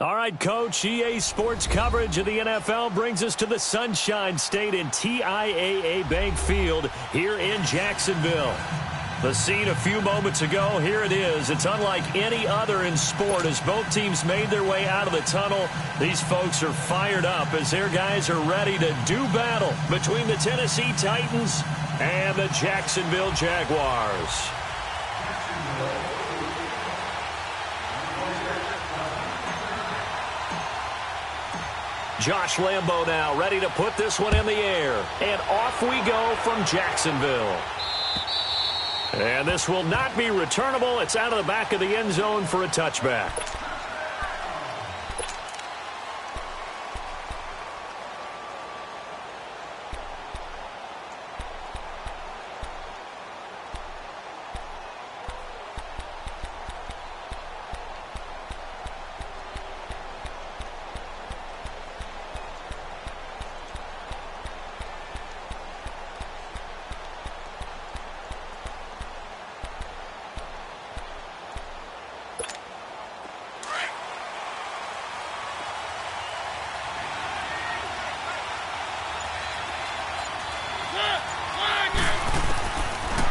All right, Coach, EA Sports coverage of the NFL brings us to the Sunshine State in TIAA Bank Field here in Jacksonville. The scene a few moments ago, here it is. It's unlike any other in sport as both teams made their way out of the tunnel. These folks are fired up as their guys are ready to do battle between the Tennessee Titans and the Jacksonville Jaguars. Josh Lambo now ready to put this one in the air. And off we go from Jacksonville. And this will not be returnable. It's out of the back of the end zone for a touchback.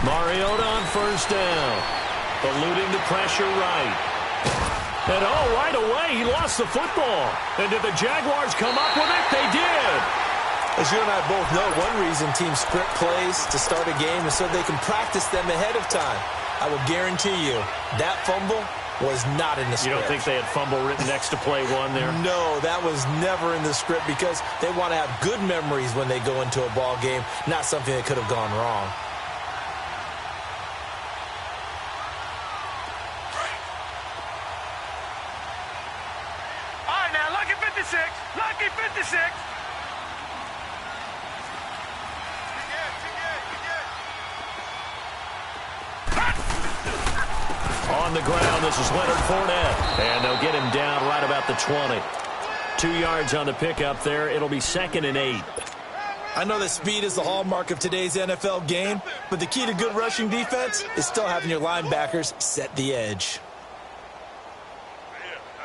Mariota on first down. Eluding the pressure right. And right away, he lost the football. And did the Jaguars come up with it? They did. As you and I both know, one reason teams script plays to start a game is so they can practice them ahead of time. I will guarantee you that fumble was not in the script. You don't think they had fumble written next to play one there? No, that was never in the script because they want to have good memories when they go into a ball game, not something that could have gone wrong. Lucky 56. On the ground, this is Leonard Fournette. And they'll get him down right about the 20. 2 yards on the pickup there. It'll be 2nd and 8. I know that speed is the hallmark of today's NFL game, but the key to good rushing defense is still having your linebackers set the edge.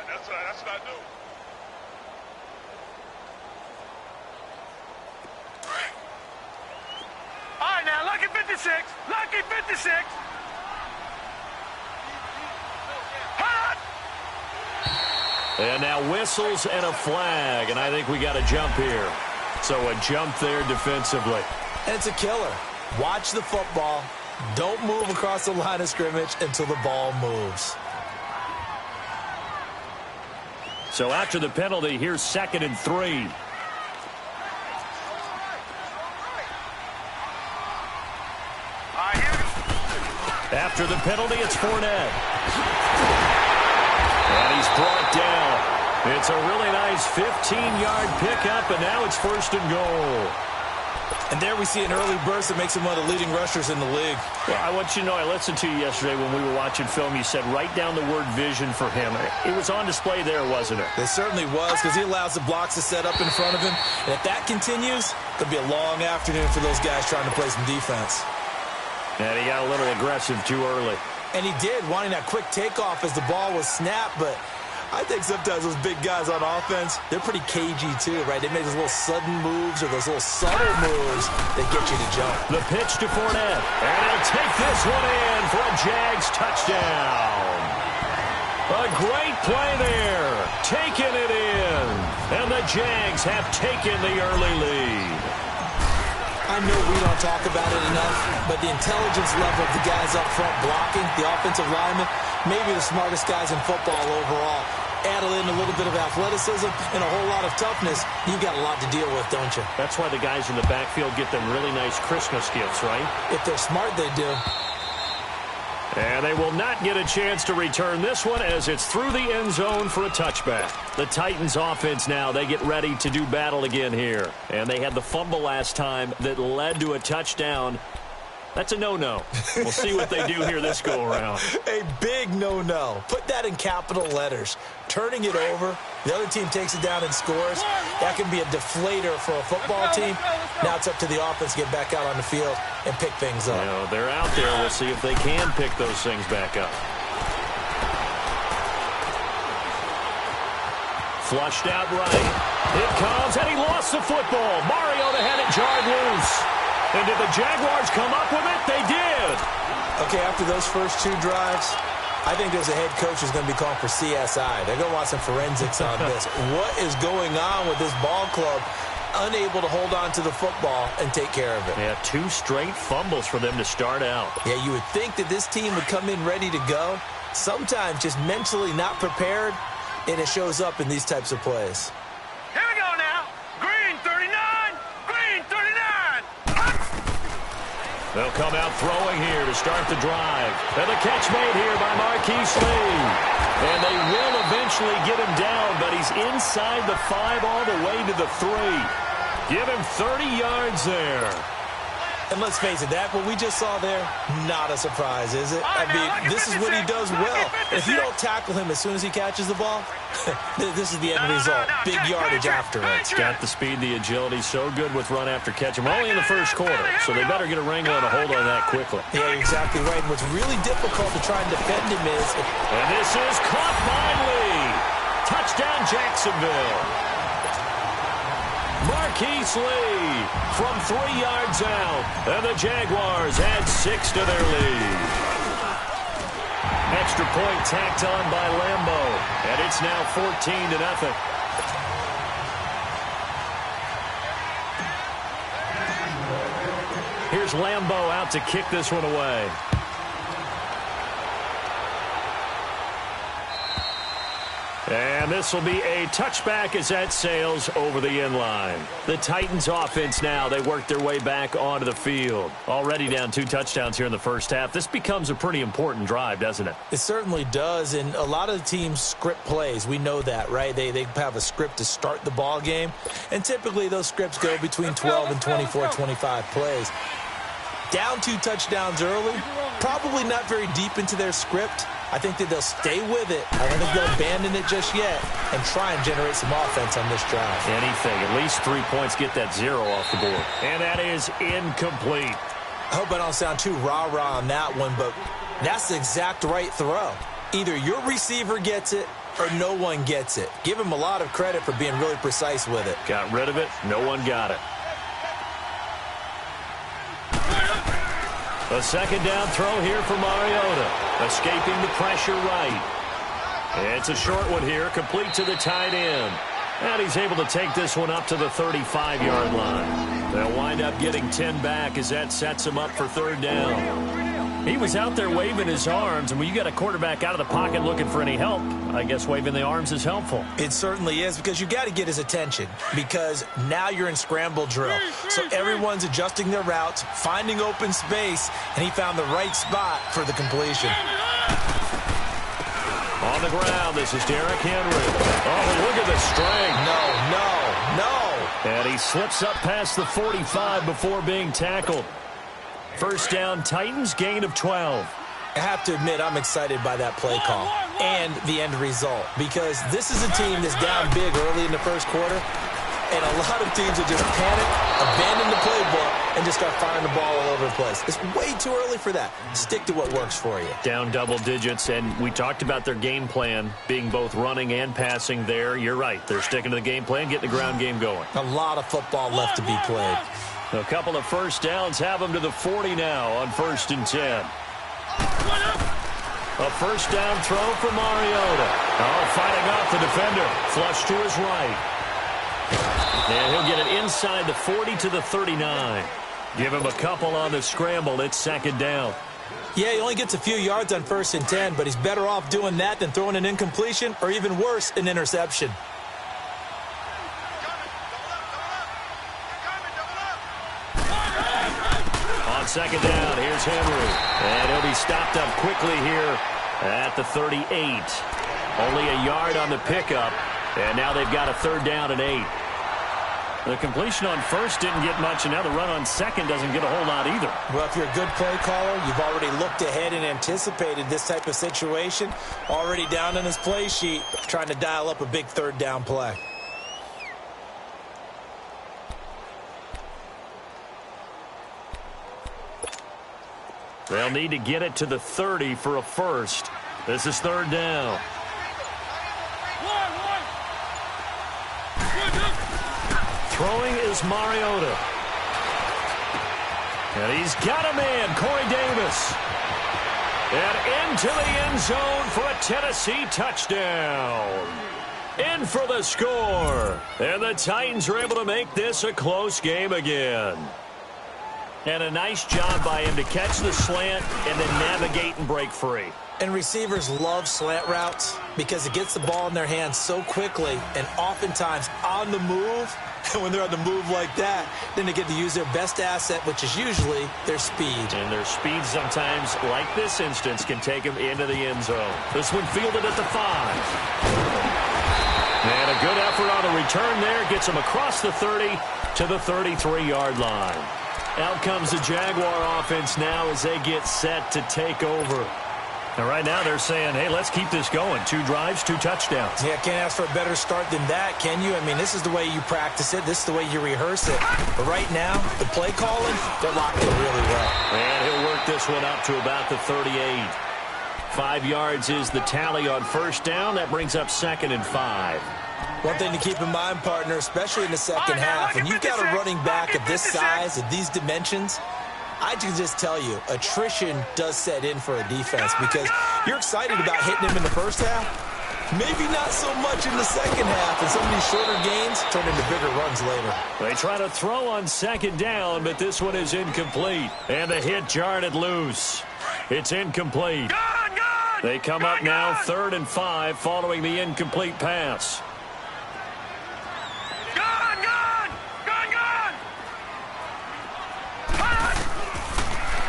That's what I do. All right, now, lucky 56. Lucky 56. And now whistles and a flag, and I think we got a jump here. So a jump there defensively. And it's a killer. Watch the football. Don't move across the line of scrimmage until the ball moves. So after the penalty, here's 2nd and 3. After the penalty, it's Fournette. And he's brought down. It's a really nice 15-yard pickup, and now it's 1st and goal. And there we see an early burst that makes him one of the leading rushers in the league. Well, I want you to know, I listened to you yesterday when we were watching film. You said write down the word vision for him. It was on display there, wasn't it? It certainly was, because he allows the blocks to set up in front of him. And if that continues, it'll be a long afternoon for those guys trying to play some defense. And he got a little aggressive too early. And he did, wanting that quick takeoff as the ball was snapped, but I think sometimes those big guys on offense, they're pretty cagey too, right? They make those little sudden moves or those little subtle moves that get you to jump. The pitch to Fournette, and he'll take this one in for a Jags touchdown. A great play there, taking it in, and the Jags have taken the early lead. I know we don't talk about it enough, but the intelligence level of the guys up front blocking, the offensive linemen, maybe the smartest guys in football overall. Add in a little bit of athleticism and a whole lot of toughness, you've got a lot to deal with, don't you? That's why the guys in the backfield get them really nice Christmas gifts, right? If they're smart, they do. And they will not get a chance to return this one as it's through the end zone for a touchback. The Titans offense now, they get ready to do battle again here. And they had the fumble last time that led to a touchdown. That's a no-no. We'll see what they do here this go-around. A big no-no. Put that in capital letters. Turning it over, the other team takes it down and scores. That can be a deflator for a football team. Now it's up to the offense to get back out on the field and pick things up. You know, they're out there. We'll see if they can pick those things back up. Flushed out right. It comes, and he lost the football. Mariota had it jarred loose. And did the Jaguars come up with it? They did. Okay, after those first 2 drives, I think there's a head coach who's going to be calling for CSI. They're going to want some forensics on this. What is going on with this ball club? Unable to hold on to the football and take care of it. Yeah, 2 straight fumbles for them to start out. Yeah, you would think that this team would come in ready to go. Sometimes just mentally not prepared, and it shows up in these types of plays. Here we go now. Green 39. Green 39. They'll come out throwing here to start the drive. And the catch made here by Marquise Lee. And they will eventually get him down, but he's inside the 5 all the way to the 3. Give him 30 yards there. And let's face it, that what we just saw there, not a surprise, is it? I mean, this is what he does well. If you don't tackle him as soon as he catches the ball, this is the end result. Big yardage afterwards. Got the speed, the agility, so good with run after catch. We're only in the first quarter, so they better get a wrangle and a hold on that quickly. Yeah, you're exactly right. And what's really difficult to try and defend him is... And this is caught by Lee. Touchdown, Jacksonville. Marquise Lee from 3 yards out, and the Jaguars add 6 to their lead. Extra point tacked on by Lambo, and it's now 14-0. Here's Lambo out to kick this one away. And this will be a touchback as that sails over the end line. The Titans offense now, they work their way back onto the field. Already down 2 touchdowns here in the first half. This becomes a pretty important drive, doesn't it? It certainly does, and a lot of the teams script plays. We know that, right? They have a script to start the ball game, and typically those scripts go between 12 and 24, 25 plays. Down 2 touchdowns early, probably not very deep into their script. I think that they'll stay with it. I don't think they'll abandon it just yet and try and generate some offense on this drive. Anything. At least 3 points. Get that 0 off the board. And that is incomplete. I hope I don't sound too rah-rah on that one, but that's the exact right throw. Either your receiver gets it or no one gets it. Give him a lot of credit for being really precise with it. Got rid of it. No one got it. A second down throw here for Mariota. Escaping the pressure right. It's a short one here, complete to the tight end. And he's able to take this one up to the 35-yard line. They'll wind up getting 10 back as that sets him up for 3rd down. He was out there waving his arms, and when you got a quarterback out of the pocket looking for any help, I guess waving the arms is helpful. It certainly is, because you got to get his attention, because now you're in scramble drill. So everyone's adjusting their routes, finding open space, and he found the right spot for the completion. On the ground, this is Derrick Henry. Oh, look at the strength. No. And he slips up past the 45 before being tackled. First down, Titans, gain of 12. I have to admit, I'm excited by that play call and the end result, because this is a team that's down big early in the first quarter, and a lot of teams will just panic, abandon the playbook, and just start firing the ball all over the place. It's way too early for that. Stick to what works for you. Down double digits, and we talked about their game plan being both running and passing there. You're right. They're sticking to the game plan, getting the ground game going. A lot of football left to be played. A couple of first downs have them to the 40 now on 1st and 10. A first down throw for Mariota. Oh, fighting off the defender. Flush to his right. And he'll get it inside the 40 to the 39. Give him a couple on the scramble. It's 2nd down. Yeah, he only gets a few yards on 1st and 10, but he's better off doing that than throwing an incompletion or even worse, an interception. On 2nd down, here's Henry. And he'll be stopped up quickly here at the 38. Only a yard on the pickup. And now they've got a 3rd down and 8. The completion on 1st didn't get much, and now the run on 2nd doesn't get a whole lot either. Well, if you're a good play caller, you've already looked ahead and anticipated this type of situation. Already down in his play sheet, trying to dial up a big 3rd down play. They'll need to get it to the 30 for a first. This is 3rd down. Throwing is Mariota. And he's got a man, Corey Davis. And into the end zone for a Tennessee touchdown. In for the score. And the Titans are able to make this a close game again. And a nice job by him to catch the slant and then navigate and break free. And receivers love slant routes because it gets the ball in their hands so quickly and oftentimes on the move. And when they're on the move like that, then they get to use their best asset, which is usually their speed. And their speed sometimes, like this instance, can take them into the end zone. This one fielded at the 5. And a good effort on a return there. Gets him across the 30 to the 33-yard line. Out comes the Jaguar offense now as they get set to take over. And right now they're saying, hey, let's keep this going. 2 drives, 2 touchdowns. Yeah, can't ask for a better start than that, can you? I mean, this is the way you practice it. This is the way you rehearse it. But right now, the play calling, they're locked in really well. And he'll work this one up to about the 38. 5 yards is the tally on first down. That brings up 2nd and 5. One thing to keep in mind, partner, especially in the second half, when you've got a running back of this size, of these dimensions, I can just tell you, attrition does set in for a defense because you're excited about hitting him in the first half. Maybe not so much in the second half, and some of these shorter gains turn into bigger runs later. They try to throw on 2nd down, but this one is incomplete. And the hit jarred it loose. It's incomplete. They come up now 3rd and 5 following the incomplete pass.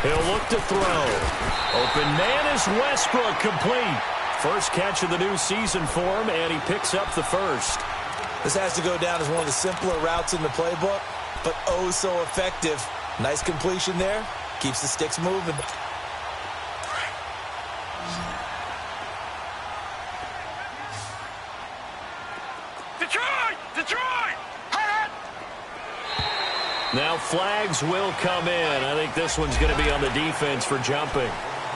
He'll look to throw. Open man is Westbrook, complete. First catch of the new season for him, and he picks up the first. This has to go down as one of the simpler routes in the playbook, but oh so effective. Nice completion there. Keeps the sticks moving. Detroit! Now flags will come in. I think this one's going to be on the defense for jumping.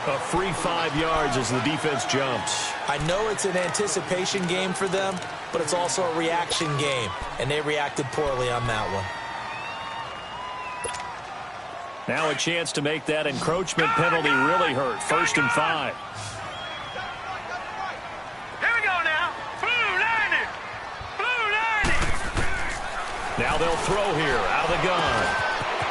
A free 5 yards as the defense jumps. I know it's an anticipation game for them, but it's also a reaction game, and they reacted poorly on that one. Now a chance to make that encroachment penalty really hurt. 1st and 5. Here we go now. Blue 90. Now they'll throw here out of the gun.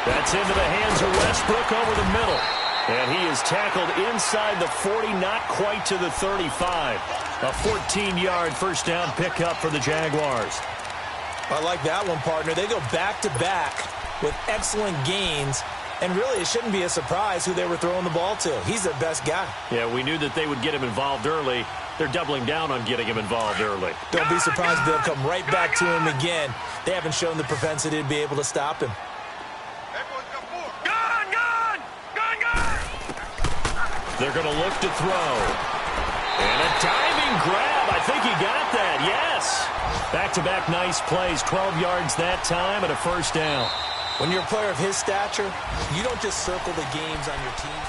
That's into the hands of Westbrook over the middle. And he is tackled inside the 40, not quite to the 35. A 14-yard first down pickup for the Jaguars. I like that one, partner. They go back-to-back with excellent gains. And really, it shouldn't be a surprise who they were throwing the ball to. He's their best guy. Yeah, we knew that they would get him involved early. They're doubling down on getting him involved early. Don't be surprised if they'll come right back to him again. They haven't shown the propensity to be able to stop him. They're going to look to throw. And a diving grab. I think he got that. Yes. Back-to-back nice plays. 12 yards that time and a first down. When you're a player of his stature, you don't just circle the games on your team.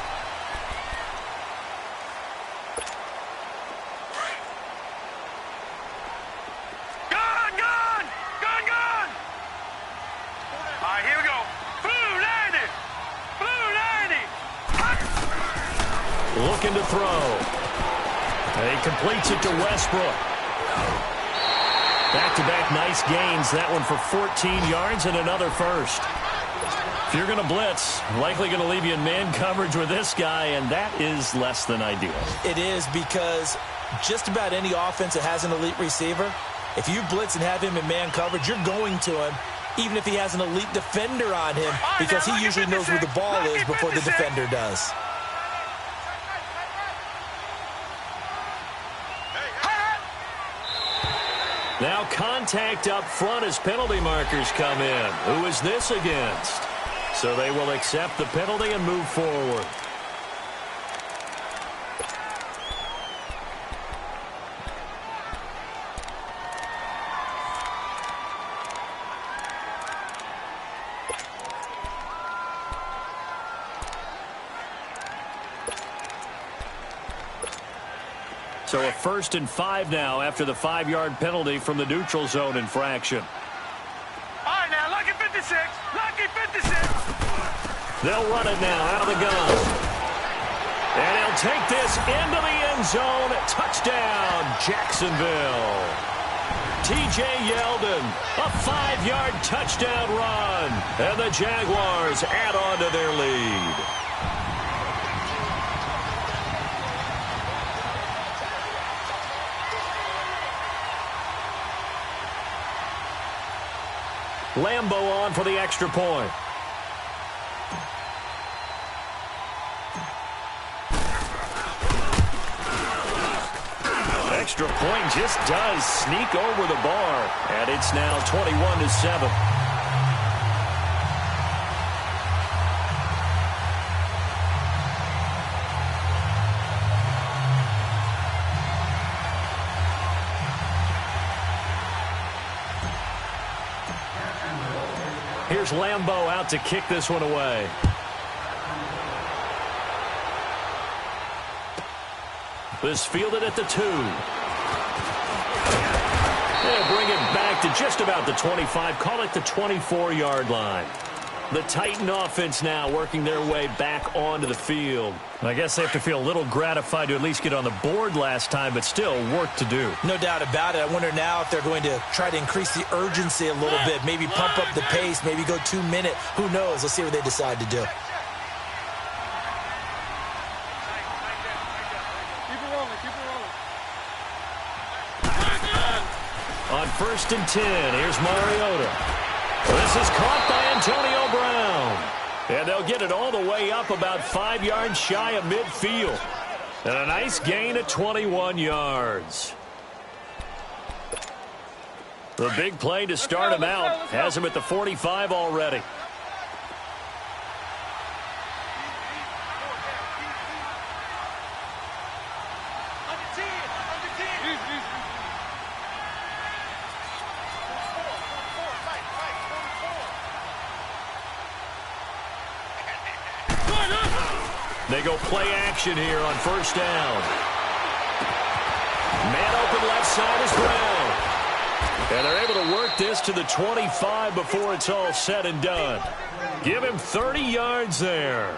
All right, here we go. Blue 90. Looking to throw. And he completes it to Westbrook. Back-to-back nice gains. That one for 14 yards and another first. If you're going to blitz, likely going to leave you in man coverage with this guy, and that is less than ideal. It is because just about any offense that has an elite receiver, if you blitz and have him in man coverage, you're going to him, even if he has an elite defender on him, because he usually knows where the ball is before the defender does. Now contact up front as penalty markers come in. Who is this against? So they will accept the penalty and move forward. So a 1st and 5 now after the 5-yard penalty from the neutral zone infraction. All right, now 56. Lucky 56. They'll run it now out of the gun. And he'll take this into the end zone. Touchdown, Jacksonville. T.J. Yeldon, a 5-yard touchdown run. And the Jaguars add on to their lead. Lambo on for the extra point. Extra point just does sneak over the bar. And it's now 21-7. Here's Lambo out to kick this one away. This fielded at the 2. They'll bring it back to just about the 25. Call it the 24-yard line. The Titan offense now working their way back onto the field. I guess they have to feel a little gratified to at least get on the board last time, but still work to do. No doubt about it. I wonder now if they're going to try to increase the urgency a little bit, maybe pump up the pace, maybe go 2-minute. Who knows? Let's see what they decide to do. On 1st and 10, here's Mariota. This is caught by Antonio Brown. And they'll get it all the way up about 5 yards shy of midfield. And a nice gain of 21 yards. The big play to start him out has him at the 45 already. They go play action here on 1st down. Man open left side is Brown. And they're able to work this to the 25 before it's all said and done. Give him 30 yards there.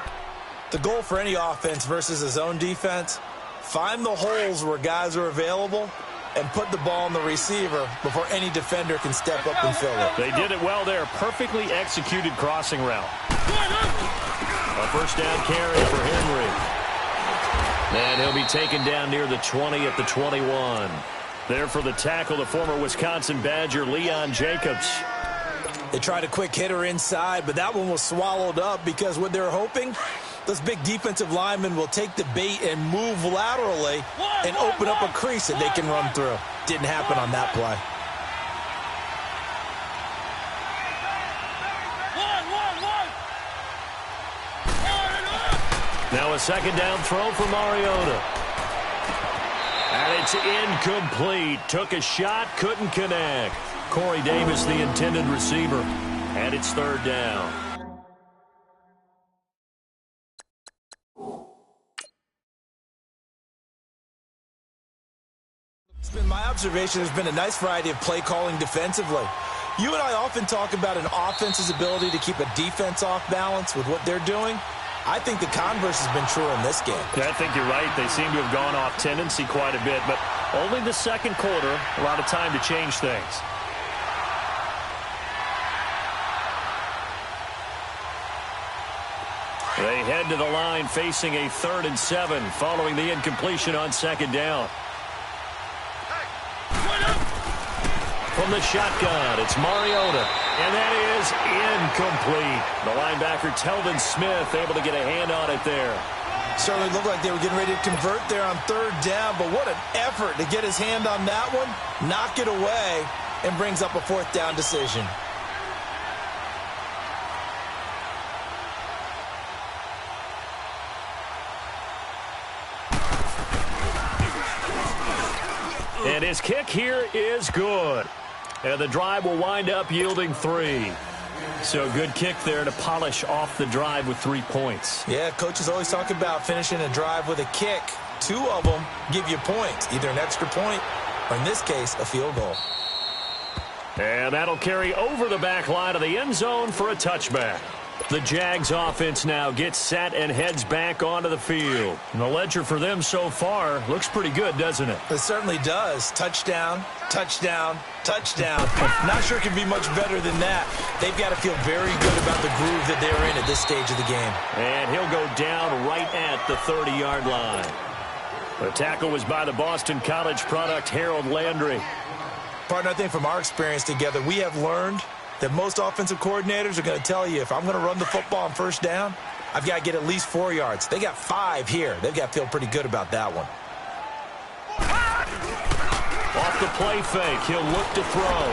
The goal for any offense versus his own defense, find the holes where guys are available and put the ball on the receiver before any defender can step up and fill it. They did it well there. Perfectly executed crossing route. A 1st down carry for Henry. And he'll be taken down near the 20 at the 21. There for the tackle, the former Wisconsin Badger, Leon Jacobs. They tried a quick hitter inside, but that one was swallowed up because what they're hoping, those big defensive linemen will take the bait and move laterally and open up a crease that they can run through. Didn't happen on that play. Now a 2nd down throw for Mariota. And it's incomplete. Took a shot, couldn't connect. Corey Davis, the intended receiver. And it's 3rd down. It's been my observation there's been a nice variety of play calling defensively. You and I often talk about an offense's ability to keep a defense off balance with what they're doing. I think the converse has been true in this game. Yeah, I think you're right. They seem to have gone off tendency quite a bit, but only the 2nd quarter, a lot of time to change things. They head to the line facing a 3rd and 7 following the incompletion on 2nd down. From the shotgun, it's Mariota. And that is incomplete. The linebacker, Telvin Smith, able to get a hand on it there. Certainly looked like they were getting ready to convert there on 3rd down, but what an effort to get his hand on that one, knock it away, and brings up a 4th down decision. And his kick here is good. And the drive will wind up yielding 3. So good kick there to polish off the drive with 3 points. Yeah, coaches always talk about finishing a drive with a kick. 2 of them give you points, either an extra point or, in this case, a field goal. And that'll carry over the back line of the end zone for a touchback. The Jags offense now gets set and heads back onto the field. And the ledger for them so far looks pretty good, doesn't it? It certainly does. Touchdown, touchdown, touchdown. Not sure it can be much better than that. They've got to feel very good about the groove that they're in at this stage of the game. And he'll go down right at the 30-yard line. The tackle was by the Boston College product, Harold Landry. Partner, I think from our experience together, we have learned that most offensive coordinators are going to tell you, if I'm going to run the football on first down, I've got to get at least 4 yards. They got 5 here. They've got to feel pretty good about that one. Off the play fake, he'll look to throw.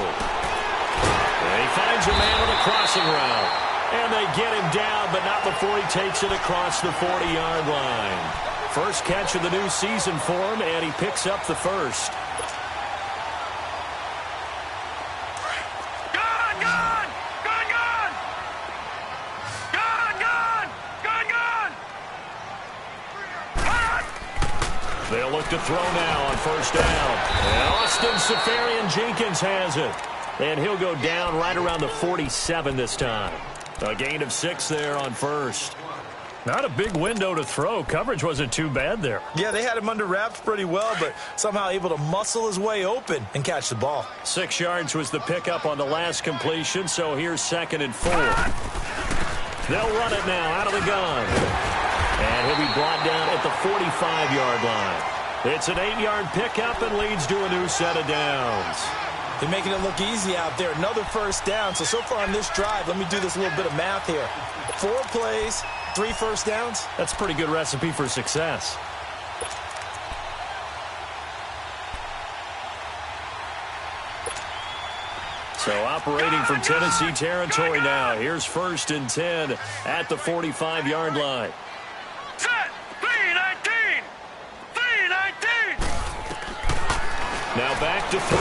And he finds a man on a crossing route. And they get him down, but not before he takes it across the 40-yard line. First catch of the new season for him, and he picks up the first. They'll look to throw now on first down. And Austin Seferian-Jenkins has it. And he'll go down right around the 47 this time. A gain of 6 there on first. Not a big window to throw. Coverage wasn't too bad there. Yeah, they had him under wraps pretty well, but somehow able to muscle his way open and catch the ball. 6 yards was the pickup on the last completion, so here's 2nd and 4. They'll run it now out of the gun. And he'll be brought down at the 45-yard line. It's an 8-yard pickup and leads to a new set of downs. They're making it look easy out there. Another first down. So far on this drive, let me do this little bit of math here. 4 plays, 3 first downs. That's a pretty good recipe for success. So operating from Tennessee territory now. Here's 1st and 10 at the 45-yard line. Set! 3-19! 3-19! Now back to throw.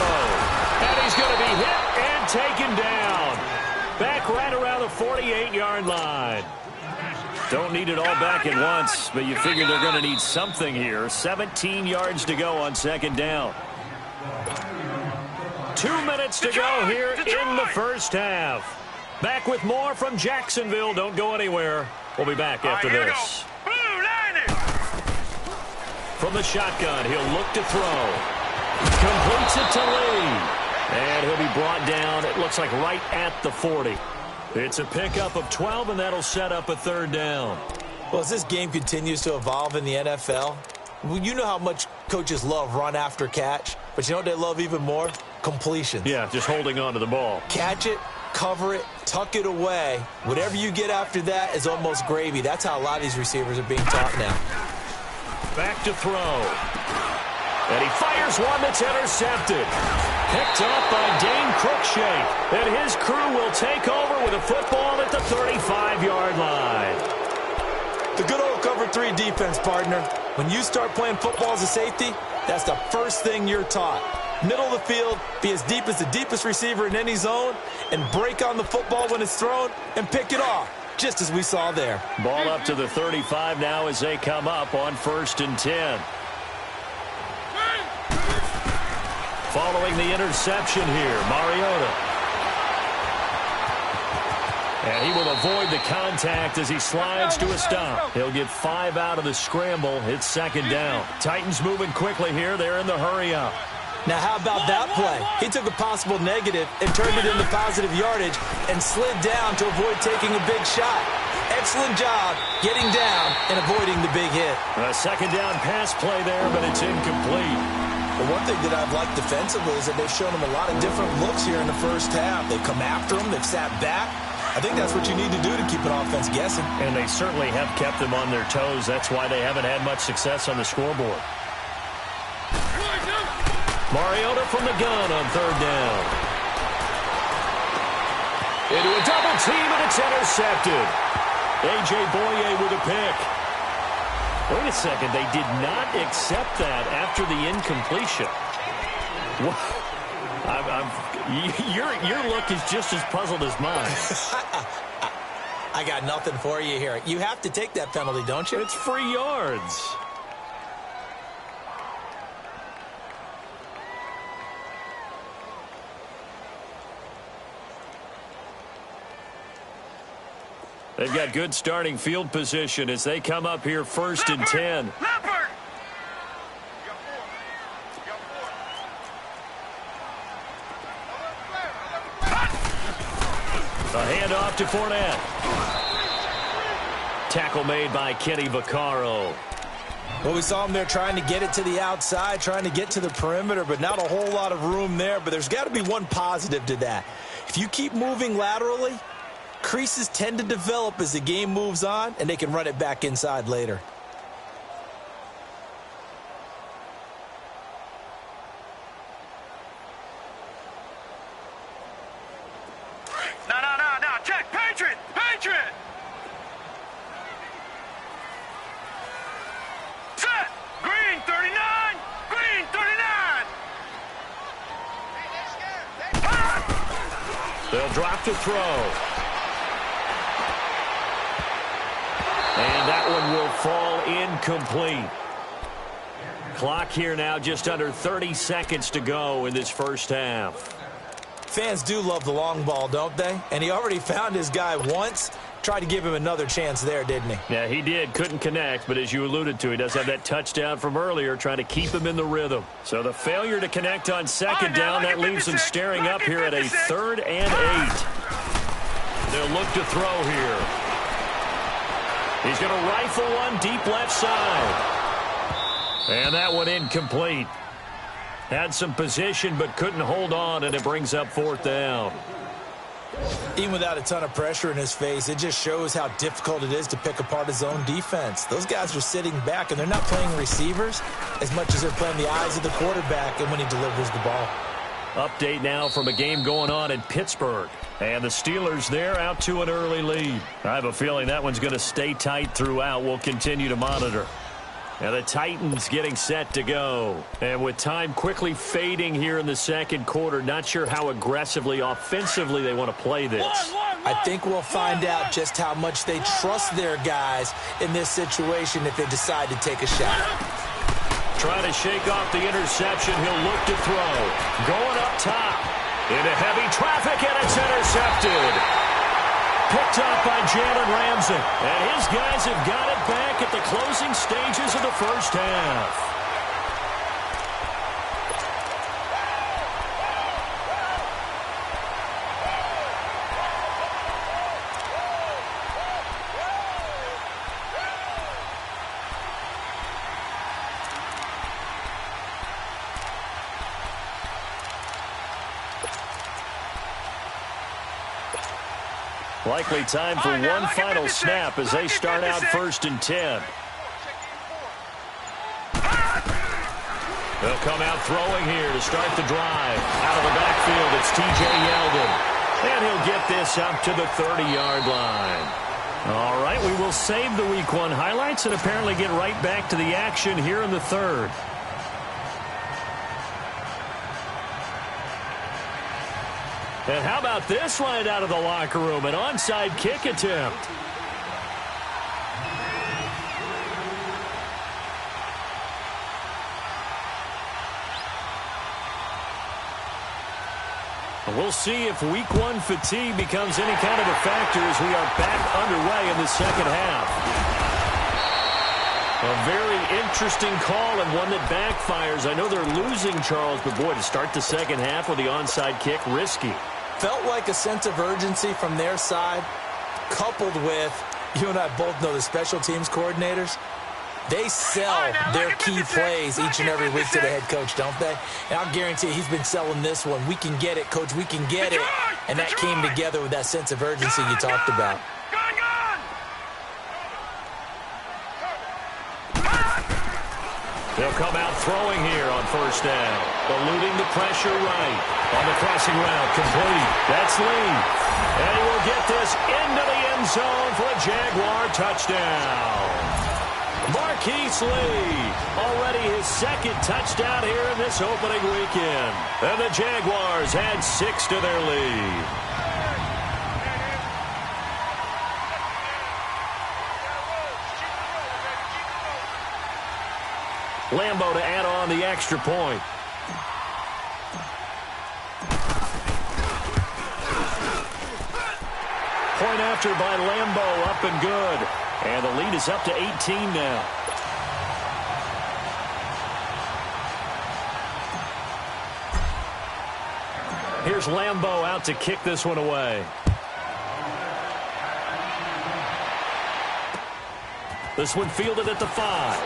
And he's going to be hit and taken down. Back right around the 48-yard line. Don't need it all back at once, but you figure they're going to need something here. 17 yards to go on 2nd down. 2 minutes to go here in the first half. Back with more from Jacksonville. Don't go anywhere. We'll be back after this. From the shotgun, he'll look to throw. Completes it to Lee. And he'll be brought down, it looks like right at the 40. It's a pickup of 12, and that'll set up a 3rd down. Well, as this game continues to evolve in the NFL, you know how much coaches love run after catch, but you know what they love even more? Completions. Yeah, just holding on to the ball. Catch it, cover it, tuck it away. Whatever you get after that is almost gravy. That's how a lot of these receivers are being taught now. Back to throw. And he fires one that's intercepted. Picked up by Dane Cruikshank. And his crew will take over with a football at the 35-yard line. The good old cover 3 defense, partner. When you start playing football as a safety, that's the first thing you're taught. Middle of the field, be as deep as the deepest receiver in any zone, and break on the football when it's thrown and pick it off, just as we saw there. Ball up to the 35 now as they come up on 1st and 10. Following the interception here, Mariota. And he will avoid the contact as he slides to a stop. He'll get 5 out of the scramble. It's 2nd down. Titans moving quickly here. They're in the hurry up. Now, how about that play? He took a possible negative and turned it into positive yardage and slid down to avoid taking a big shot. Excellent job getting down and avoiding the big hit. A 2nd down pass play there, but it's incomplete. But one thing that I've liked defensively is that they've shown him a lot of different looks here in the first half. They've come after him. They've sat back. I think that's what you need to do to keep an offense guessing. And they certainly have kept them on their toes. That's why they haven't had much success on the scoreboard. Mariota from the gun on 3rd down. Into a double team, and it's intercepted. A.J. Boye with a pick. Wait a second, they did not accept that after the incompletion. Your look is just as puzzled as mine. I got nothing for you here. You have to take that penalty, don't you? It's free yards. They've got good starting field position as they come up here first and 10. Leopard! A handoff to Fournette. Tackle made by Kenny Vaccaro. Well, we saw him there trying to get it to the outside, trying to get to the perimeter, but not a whole lot of room there. But there's got to be one positive to that. If you keep moving laterally, creases tend to develop as the game moves on, and they can run it back inside later. No. Check. Patriot! Patriot! Set! Green 39! Green 39! They'll drop to throw. And that one will fall incomplete. Clock here now, just under 30 seconds to go in this first half. Fans do love the long ball, don't they? And he already found his guy once. Tried to give him another chance there, didn't he? Yeah, he did. Couldn't connect, but as you alluded to, he does have that touchdown from earlier, trying to keep him in the rhythm. So the failure to connect on second down, that leaves him staring up here at a 3rd and 8. They'll look to throw here. He's going to rifle one deep left side. And that one incomplete. Had some position but couldn't hold on, and it brings up 4th down. Even without a ton of pressure in his face, it just shows how difficult it is to pick apart his own defense. Those guys are sitting back, and they're not playing receivers as much as they're playing the eyes of the quarterback and when he delivers the ball. Update now from a game going on in Pittsburgh. And the Steelers there out to an early lead. I have a feeling that one's going to stay tight throughout. We'll continue to monitor. And the Titans getting set to go. And with time quickly fading here in the second quarter, not sure how aggressively, offensively they want to play this. I think we'll find out just how much they trust their guys in this situation if they decide to take a shot. Trying to shake off the interception. He'll look to throw. Going up top. Into heavy traffic, and it's intercepted. Picked up by Jalen Ramsey. And his guys have got it back at the closing stages of the first half. Likely time for one final snap as they start out 1st and 10. They'll come out throwing here to start the drive. Out of the backfield, it's T.J. Yeldon. And he'll get this up to the 30-yard line. All right, we will save the Week 1 highlights and apparently get right back to the action here in the 3rd. And how about this line out of the locker room? An onside kick attempt. We'll see if Week 1 fatigue becomes any kind of a factor as we are back underway in the second half. A very interesting call and one that backfires. I know they're losing, Charles, but boy, to start the second half with the onside kick, risky. Felt like a sense of urgency from their side, coupled with, you and I both know the special teams coordinators, they sell their key plays each and every week to the head coach, don't they? And I'll guarantee you he's been selling this one. We can get it, coach, we can get it. And that came together with that sense of urgency you talked about. They'll come out throwing here on 1st down. Eluding the pressure right. On the crossing route, complete. That's Lee. And he will get this into the end zone for a Jaguar touchdown. Marquise Lee, already his 2nd touchdown here in this opening weekend. And the Jaguars add 6 to their lead. Lambo to add on the extra point. point after by Lambeau, up and good. And the lead is up to 18 now. Here's Lambeau out to kick this one away. This one fielded at the 5.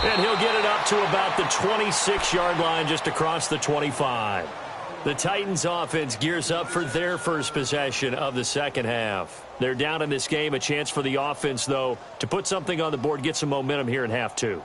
And he'll get it up to about the 26-yard line, just across the 25. The Titans offense gears up for their first possession of the second half. They're down in this game. A chance for the offense, though, to put something on the board, get some momentum here in half 2.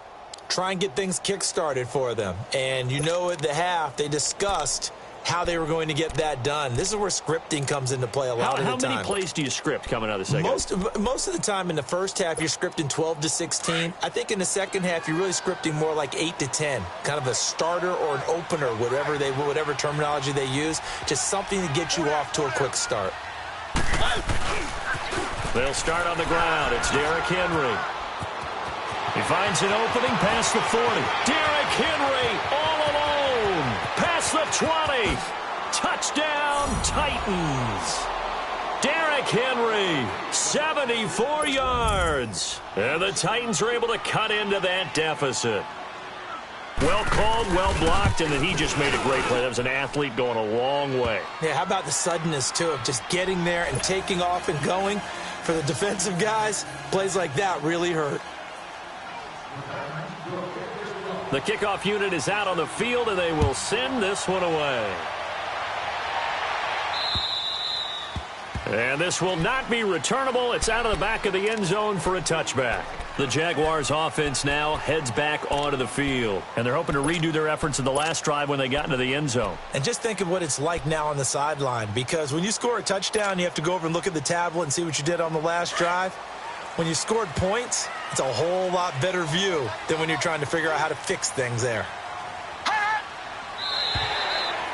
Try and get things kick-started for them. And you know at the half, they discussed how they were going to get that done. This is where scripting comes into play a lot of the time. How many plays do you script coming out of the second half? Most of the time in the first half, you're scripting 12 to 16. I think in the second half, you're really scripting more like 8 to 10. Kind of a starter or an opener, whatever terminology they use. Just something to get you off to a quick start. They'll start on the ground. It's Derrick Henry. He finds an opening past the 40. Derrick Henry all alone. Past the 20. Touchdown, Titans. Derrick Henry, 74 yards. And the Titans are able to cut into that deficit. Well called, well blocked, and then he just made a great play. That was an athlete going a long way. Yeah, how about the suddenness, too, of just getting there and taking off and going? For the defensive guys, plays like that really hurt. The kickoff unit is out on the field, and they will send this one away. And this will not be returnable. It's out of the back of the end zone for a touchback. The Jaguars offense now heads back onto the field, and they're hoping to redo their efforts in the last drive when they got into the end zone. And just think of what it's like now on the sideline, because when you score a touchdown, you have to go over and look at the tablet and see what you did on the last drive. When you scored points, it's a whole lot better view than when you're trying to figure out how to fix things there.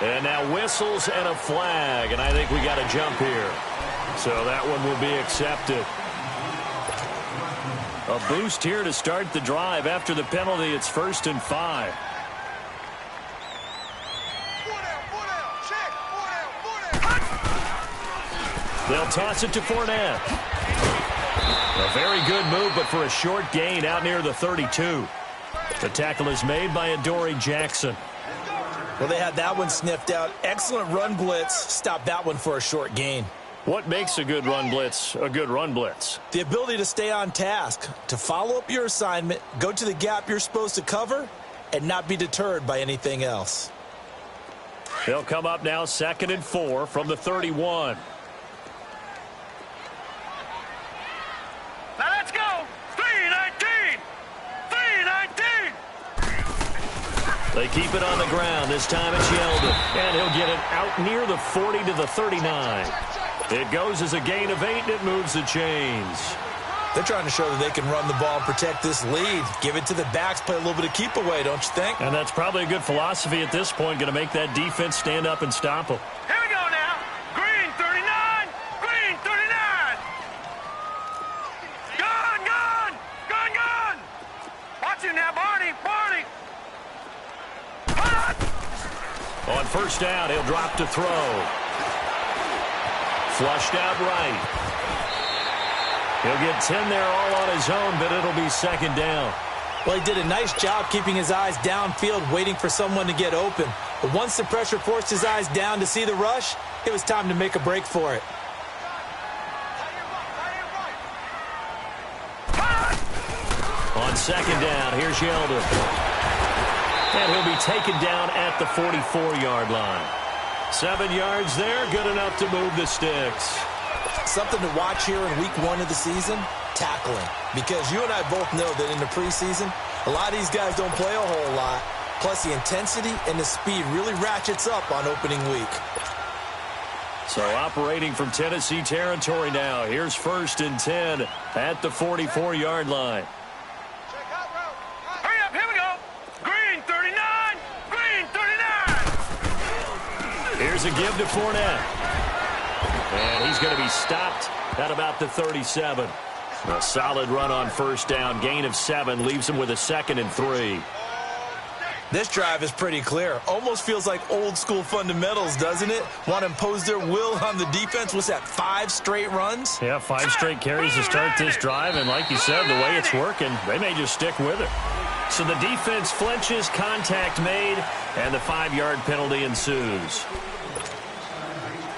And now whistles and a flag, and I think we got a jump here. So that one will be accepted. A boost here to start the drive. After the penalty, it's 1st and 5. They'll toss it to Fournette. A very good move, but for a short gain out near the 32. The tackle is made by Adoree Jackson. Well, they had that one sniffed out. Excellent run blitz. Stopped that one for a short gain. What makes a good run blitz a good run blitz? The ability to stay on task, to follow up your assignment, go to the gap you're supposed to cover, and not be deterred by anything else. They'll come up now 2nd and 4 from the 31. Now let's go. 3-19. 3-19. They keep it on the ground. This time it's Yeldon. And he'll get it out near the 40 to the 39. It goes as a gain of 8, and it moves the chains. They're trying to show that they can run the ball and protect this lead. Give it to the backs, play a little bit of keep away, don't you think? And that's probably a good philosophy at this point, going to make that defense stand up and stop them. Here we go now. Green 39. Green 39. Gun, gun. Gun, gun. Watch it now, Barney. Barney. On 1st down, he'll drop to throw. Flushed out right. He'll get 10 there all on his own, but it'll be 2nd down. Well, he did a nice job keeping his eyes downfield, waiting for someone to get open. But once the pressure forced his eyes down to see the rush, it was time to make a break for it. On 2nd down, here's Yeldon. And he'll be taken down at the 44-yard line. 7 yards there, good enough to move the sticks. Something to watch here in week 1 of the season, tackling. Because you and I both know that in the preseason, a lot of these guys don't play a whole lot. Plus, the intensity and the speed really ratchets up on opening week. So operating from Tennessee territory now. Here's 1st and 10 at the 44-yard line. Hurry up, here we go. Green 39. Green 39. Here's a give to Fournette. And he's going to be stopped at about the 37. A solid run on 1st down. Gain of 7 leaves him with a 2nd and 3. This drive is pretty clear. Almost feels like old school fundamentals, doesn't it? Want to impose their will on the defense. What's that, 5 straight runs? Yeah, 5 straight carries to start this drive. And like you said, the way it's working, they may just stick with it. So the defense flinches, contact made, and the 5-yard penalty ensues.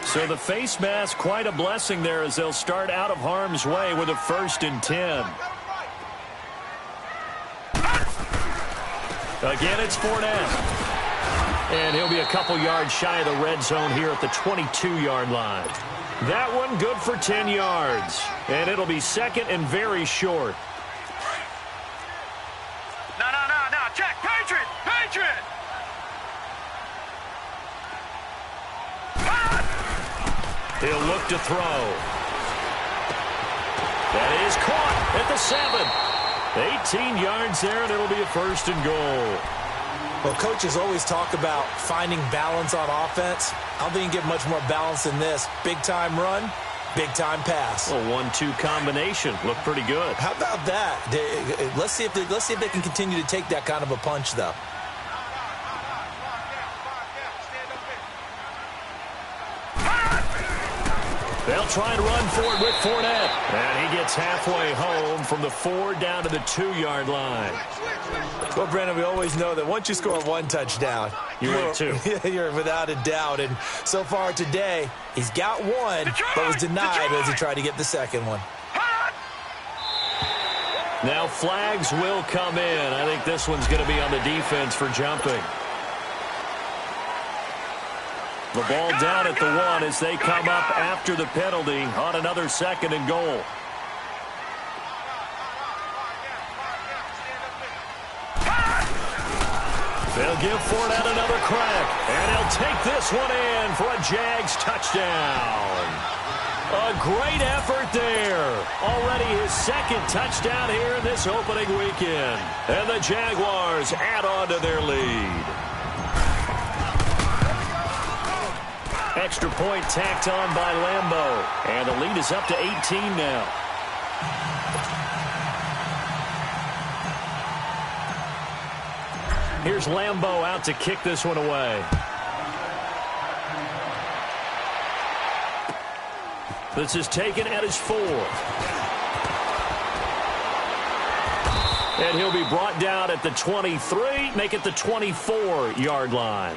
So the face mask, quite a blessing there as they'll start out of harm's way with a 1st and 10. Again, it's Fournette. And he'll be a couple yards shy of the red zone here at the 22-yard line. That one good for 10 yards. And it'll be 2nd and very short. No. Check. Patriot. He'll look to throw. That is caught at the 7. 18 yards there, and it'll be a 1st and goal. Well, coaches always talk about finding balance on offense. I don't think you can get much more balance than this. Big-time run, big-time pass. A 1-2 combination. Looked pretty good. How about that? Let's see if they can continue to take that kind of a punch, though. They'll try and run for it with Fournette. And he gets halfway home from the 4 down to the 2-yard line. Well, Brandon, we always know that once you score 1 touchdown, you're 2. You're without a doubt. And so far today, he's got 1, but was denied as he tried to get the 2nd one. Now flags will come in. I think this one's going to be on the defense for jumping. The ball down at the 1 as they come up after the penalty on another 2nd and goal. They'll give Fournette another crack, and he'll take this one in for a Jags touchdown. A great effort there. Already his 2nd touchdown here in this opening weekend. And the Jaguars add on to their lead. Extra point tacked on by Lambeau. And the lead is up to 18 now. Here's Lambeau out to kick this one away. This is taken at his 4. And he'll be brought down at the 23, make it the 24-yard line.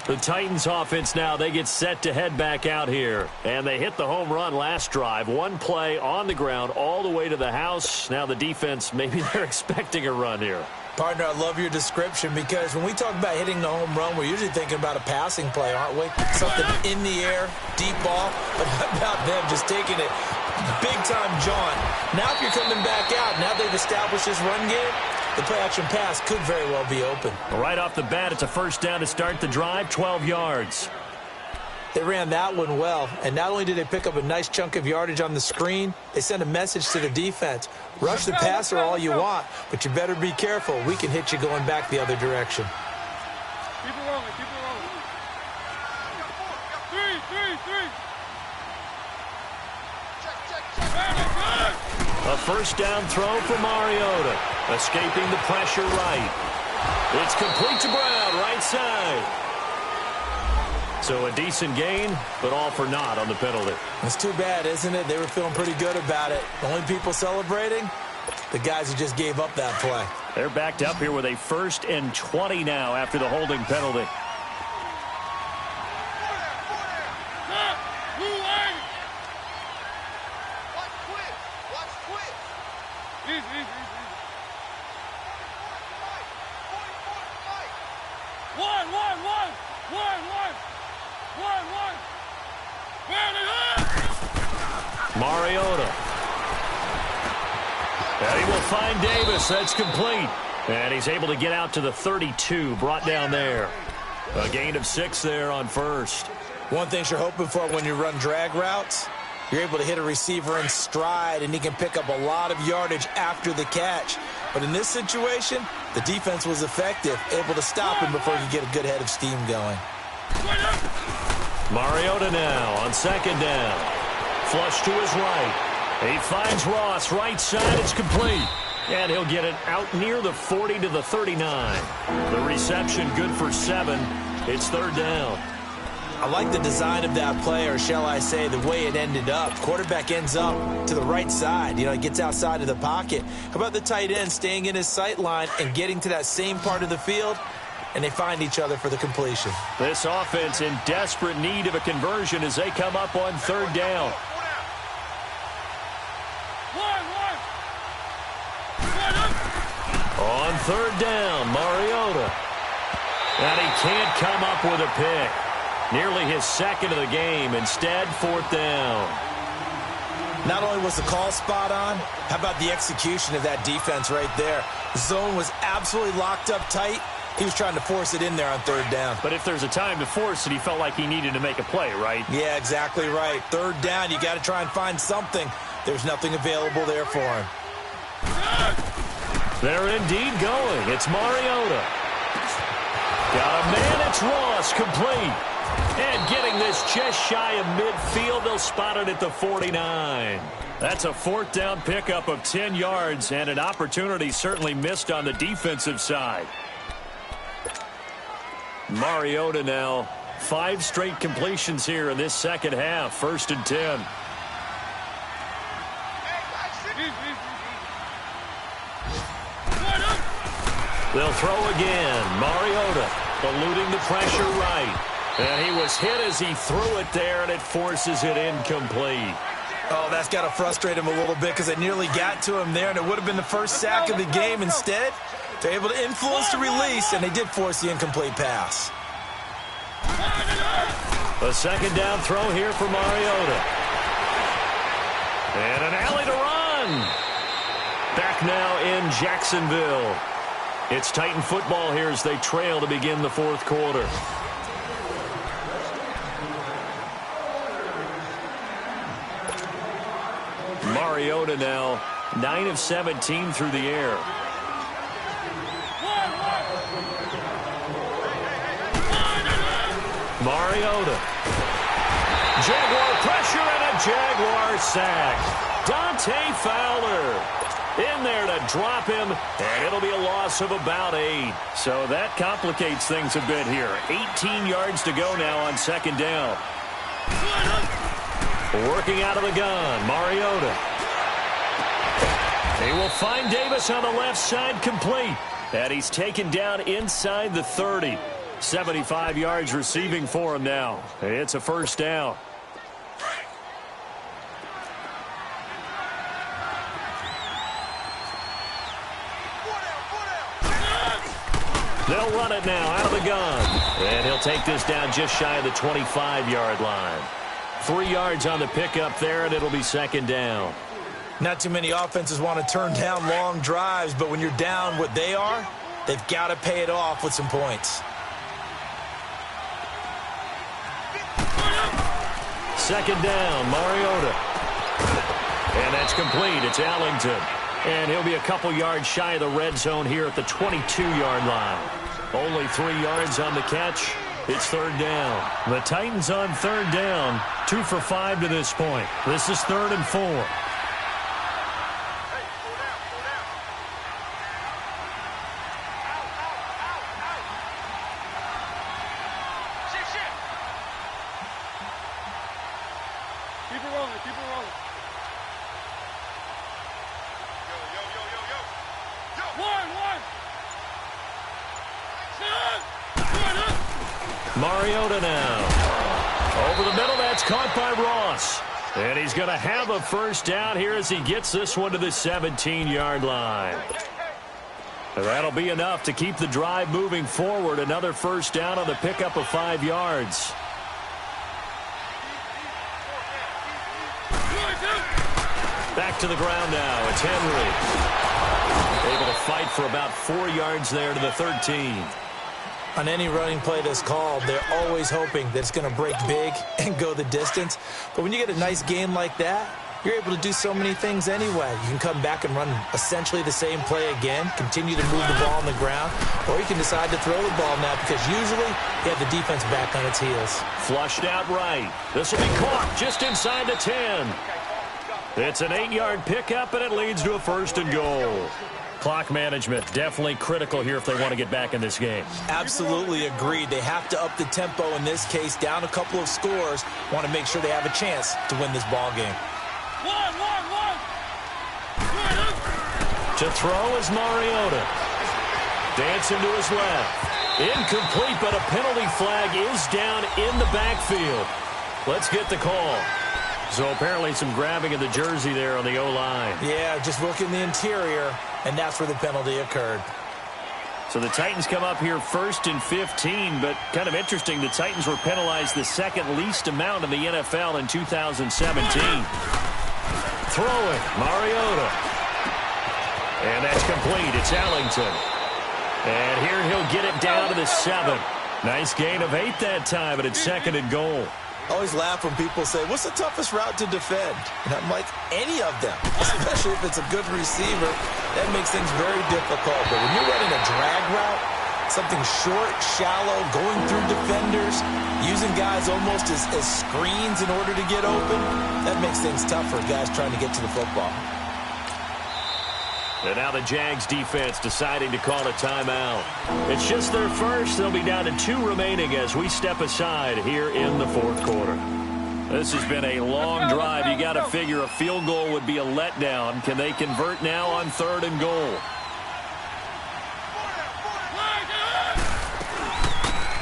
The Titans offense now, they get set to head back out here. And they hit the home run last drive. 1 play on the ground all the way to the house. Now the defense, maybe they're expecting a run here. Partner, I love your description because when we talk about hitting the home run, we're usually thinking about a passing play, aren't we? Something in the air, deep ball. But how about them just taking it big-time jaunt? Now if you're coming back out, now they've established this run game, the play-action pass could very well be open. Right off the bat, it's a 1st down to start the drive, 12 yards. They ran that one well, and not only did they pick up a nice chunk of yardage on the screen, they sent a message to the defense. Rush the passer all you want, but you better be careful. We can hit you going back the other direction. Keep it rolling. A 1st down throw for Mariota. Escaping the pressure right. It's complete to Brown, right side. So a decent gain, but all for naught on the penalty. It's too bad, isn't it? They were feeling pretty good about it. The only people celebrating, the guys who just gave up that play. They're backed up here with a 1st and 20 now after the holding penalty. Mariota. And he will find Davis. That's complete. And he's able to get out to the 32, brought down there. A gain of 6 there on 1st. One thing you're hoping for when you run drag routes, you're able to hit a receiver in stride, and he can pick up a lot of yardage after the catch. But in this situation, the defense was effective, able to stop him before he could get a good head of steam going. Mariota now on 2nd down. Flush to his right. He finds Ross, right side. It's complete. And he'll get it out near the 40 to the 39. The reception good for 7. It's third down. I like the design of that play, or shall I say the way it ended up. Quarterback ends up to the right side. He gets outside of the pocket. How about the tight end staying in his sight line and getting to that same part of the field? And they find each other for the completion. This offense in desperate need of a conversion as they come up on third down. On third down, Mariota. And he can't come up with a pick. Nearly his second of the game. Instead, fourth down. Not only was the call spot on, how about the execution of that defense right there? The zone was absolutely locked up tight. He was trying to force it in there on third down. But if there's a time to force it, he felt like he needed to make a play, right? Yeah, exactly right. Third down, you got to try and find something. There's nothing available there for him. They're indeed going. It's Mariota. Got a man. It's Ross, complete. And getting this just shy of midfield, they'll spot it at the 49. That's a fourth down pickup of 10 yards and an opportunity certainly missed on the defensive side. Mariota now, 5 straight completions here in this second half. 1st and 10. They'll throw again. Mariota eluding the pressure right. And he was hit as he threw it there, and it forces it incomplete. Oh, that's got to frustrate him a little bit because it nearly got to him there, and it would have been the first sack of the game. Instead, they're able to influence the release, and they did force the incomplete pass. A second down throw here for Mariota. And an alley to run. Back now in Jacksonville. It's Titan football here as they trail to begin the fourth quarter. Mariota now 9 of 17 through the air. Mariota. Jaguar pressure and a Jaguar sack. Dante Fowler in there to drop him, and it'll be a loss of about 8. So that complicates things a bit here. 18 yards to go now on second down. Working out of the gun, Mariota. He will find Davis on the left side, complete. And he's taken down inside the 30. 75 yards receiving for him now. It's a first down. They'll run it now out of the gun. And he'll take this down just shy of the 25-yard line. 3 yards on the pickup there, and it'll be second down. Not too many offenses want to turn down long drives, but when you're down what they are, they've got to pay it off with some points. Second down, Mariota. And that's complete. It's Allington. And he'll be a couple yards shy of the red zone here at the 22-yard line. Only 3 yards on the catch. It's third down. The Titans on third down. 2 for 5 to this point. This is 3rd and 4. Mariota now. Over the middle, that's caught by Ross. And he's going to have a first down here as he gets this one to the 17-yard line. That'll be enough to keep the drive moving forward. Another first down on the pickup of 5 yards. Back to the ground now. It's Henry. Able to fight for about 4 yards there to the 13. On any running play that's called, they're always hoping that it's going to break big and go the distance. But when you get a nice game like that, you're able to do so many things anyway. You can come back and run essentially the same play again, continue to move the ball on the ground, or you can decide to throw the ball now because usually you have the defense back on its heels. Flushed out right. This will be caught just inside the 10. It's an 8-yard pickup, and it leads to a 1st and goal. Clock management definitely critical here if they want to get back in this game. Absolutely agreed. They have to up the tempo in this case, down a couple of scores. Want to make sure they have a chance to win this ball game. To throw is Mariota. Dancing to his left. Incomplete, but a penalty flag is down in the backfield. Let's get the call. So apparently some grabbing of the jersey there on the O-line. Yeah, just working the interior, and that's where the penalty occurred. So the Titans come up here 1st and 15, but kind of interesting, the Titans were penalized the second least amount in the NFL in 2017. Throwing, Mariota. And that's complete. It's Ellington. And here he'll get it down to the 7. Nice gain of 8 that time, but it's 2nd and goal. I always laugh when people say, what's the toughest route to defend? And I'm like, any of them, especially if it's a good receiver. That makes things very difficult. But when you're running a drag route, something short, shallow, going through defenders, using guys almost as screens in order to get open, that makes things tough for guys trying to get to the football. And now the Jags defense deciding to call a timeout. It's just their first. They'll be down to 2 remaining as we step aside here in the 4th quarter. This has been a long drive. You got to figure a field goal would be a letdown. Can they convert now on 3rd and goal?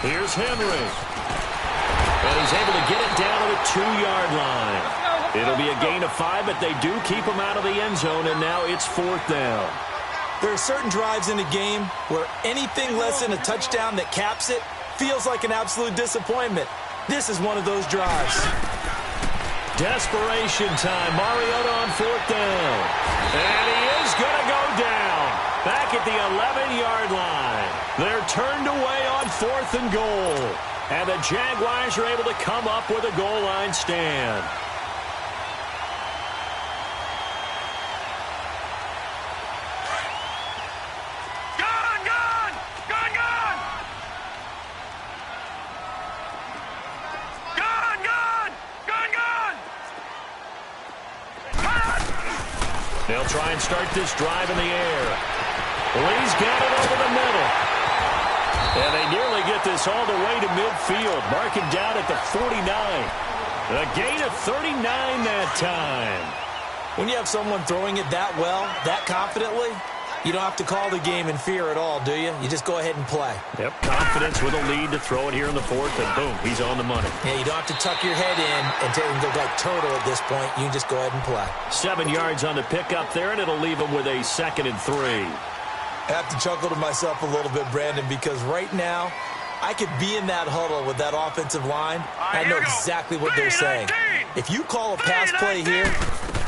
Here's Henry. And he's able to get it down to the 2-yard line. It'll be a gain of 5, but they do keep him out of the end zone, and now it's 4th down. There are certain drives in a game where anything less than a touchdown that caps it feels like an absolute disappointment. This is one of those drives. Desperation time. Mariota on 4th down. And he is going to go down. Back at the 11-yard line. They're turned away on 4th and goal. And the Jaguars are able to come up with a goal line stand. They'll try and start this drive in the air. Lee's got it over the middle. And they nearly get this all the way to midfield. Marking down at the 49. A gain of 39 that time. When you have someone throwing it that well, that confidently, you don't have to call the game in fear at all, do you? You just go ahead and play. Yep, confidence with a lead to throw it here in the 4th, and boom, he's on the money. Yeah, you don't have to tuck your head in and go like turtle at this point. You can just go ahead and play. 7 yards on the pickup there, and it'll leave him with a 2nd and 3. I have to chuckle to myself a little bit, Brandon, because right now, I could be in that huddle with that offensive line. I know exactly what they're saying. If you call a pass play here,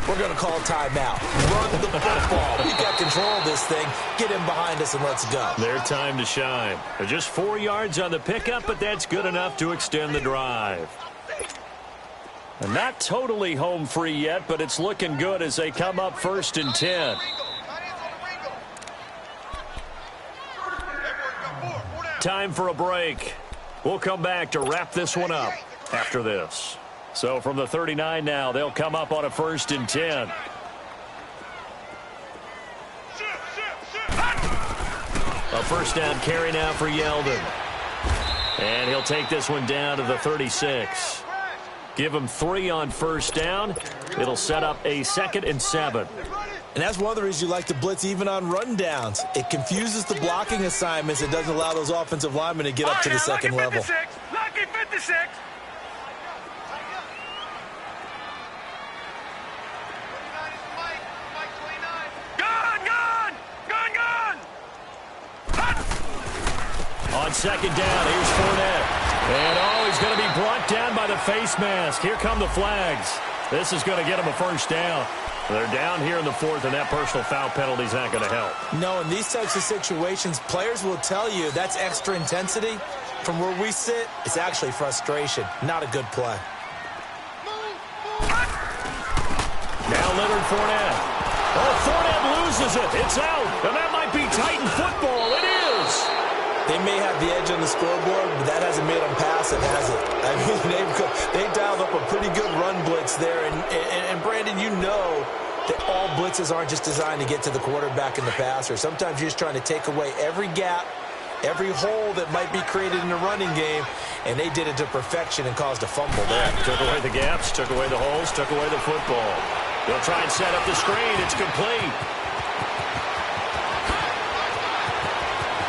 we're going to call a timeout. Run the football. We've got control of this thing. Get him behind us and let's go. Their time to shine. They're just 4 yards on the pickup, but that's good enough to extend the drive. And not totally home free yet, but it's looking good as they come up 1st and 10. Time for a break. We'll come back to wrap this one up after this. So from the 39 now, they'll come up on a 1st and 10. A 1st down carry now for Yeldon. And he'll take this one down to the 36. Give him 3 on 1st down. It'll set up a 2nd and 7. And that's one of the reasons you like to blitz even on rundowns. It confuses the blocking assignments. It doesn't allow those offensive linemen to get up to the second level. Lucky 56. On 2nd down, here's Fournette. And he's going to be brought down by the face mask. Here come the flags. This is going to get him a 1st down. They're down here in the 4th, and that personal foul penalty is not going to help. No, in these types of situations, players will tell you that's extra intensity. From where we sit, it's actually frustration. Not a good play. Now Leonard Fournette. Oh, Fournette loses it. It's out. And that might be Titan football. It is. They may have the edge on the scoreboard, but that hasn't made them pass it, has it? I mean, they dialed up a pretty good run blitz there. And Brandon, you know that all blitzes aren't just designed to get to the quarterback and the passer. Sometimes you're just trying to take away every gap, every hole that might be created in the running game, and they did it to perfection and caused a fumble there. Took away the gaps, took away the holes, took away the football. They'll try and set up the screen. It's complete.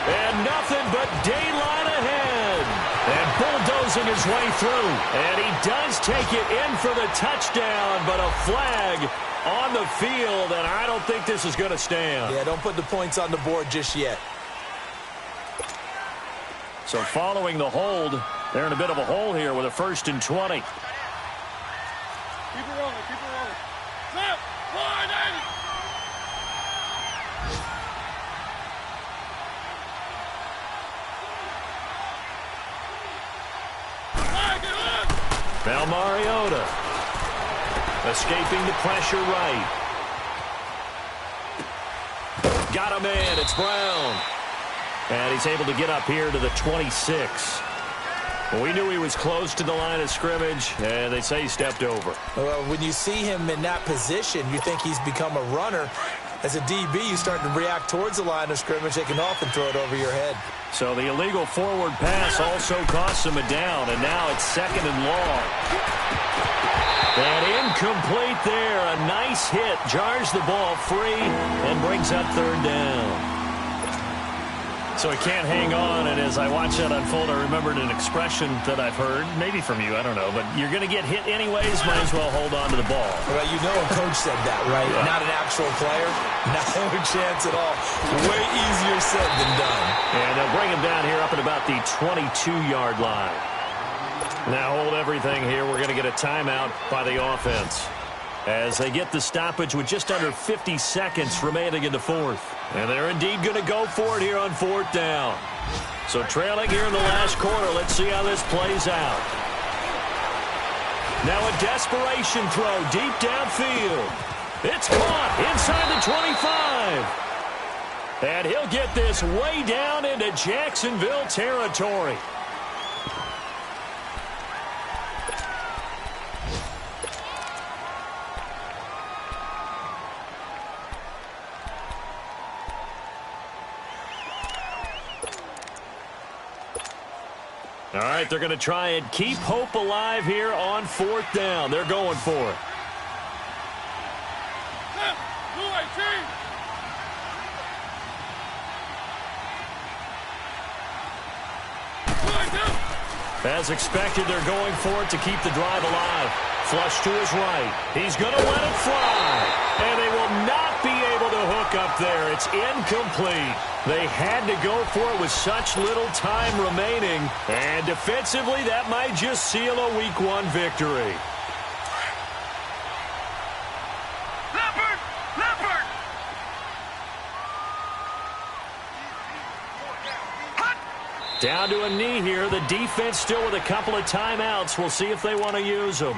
And nothing but daylight ahead. And bulldozing his way through. And he does take it in for the touchdown, but a flag on the field, and I don't think this is going to stand. Yeah, don't put the points on the board just yet. So following the hold, they're in a bit of a hole here with a 1st and 20. Keep it rolling, keep it rolling. Snap, 180. Now Mariota escaping the pressure right. Got a man. It's Brown. And he's able to get up here to the 26. Well, we knew he was close to the line of scrimmage, and they say he stepped over. Well, when you see him in that position, you think he's become a runner. As a DB, you start to react towards the line of scrimmage. They can often throw it over your head. So the illegal forward pass also costs him a down, and now it's 2nd and long. And incomplete there. A nice hit. Jars the ball free and brings up 3rd down. So he can't hang on, and as I watch that unfold, I remembered an expression that I've heard, maybe from you, I don't know, but you're going to get hit anyways, might as well hold on to the ball. Well, you know a coach said that, right? Yeah. Not an actual player. No chance at all. Way easier said than done. And they'll bring him down here up at about the 22-yard line. Now hold everything here. We're going to get a timeout by the offense as they get the stoppage with just under 50 seconds remaining in the 4th. And they're indeed going to go for it here on 4th down. So trailing here in the last quarter. Let's see how this plays out. Now a desperation throw deep downfield. It's caught inside the 25. And he'll get this way down into Jacksonville territory. All right, they're going to try and keep hope alive here on 4th down. They're going for it. As expected, they're going for it to keep the drive alive. Flush to his right. He's going to let it fly. And they will not be able to hook up there. It's incomplete. They had to go for it with such little time remaining. And defensively, that might just seal a Week 1 victory. Leopard! Leopard! Down to a knee here. The defense still with a couple of timeouts. We'll see if they want to use them.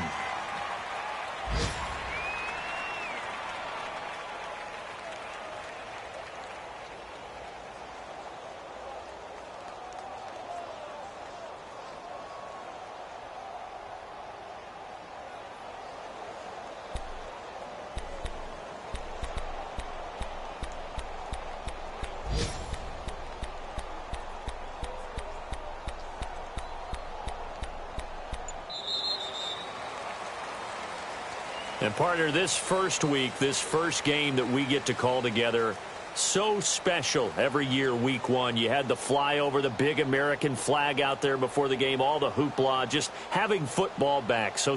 And partner, this first week, this first game that we get to call together, so special every year, Week 1. You had the flyover, the big American flag out there before the game, all the hoopla, just having football back. So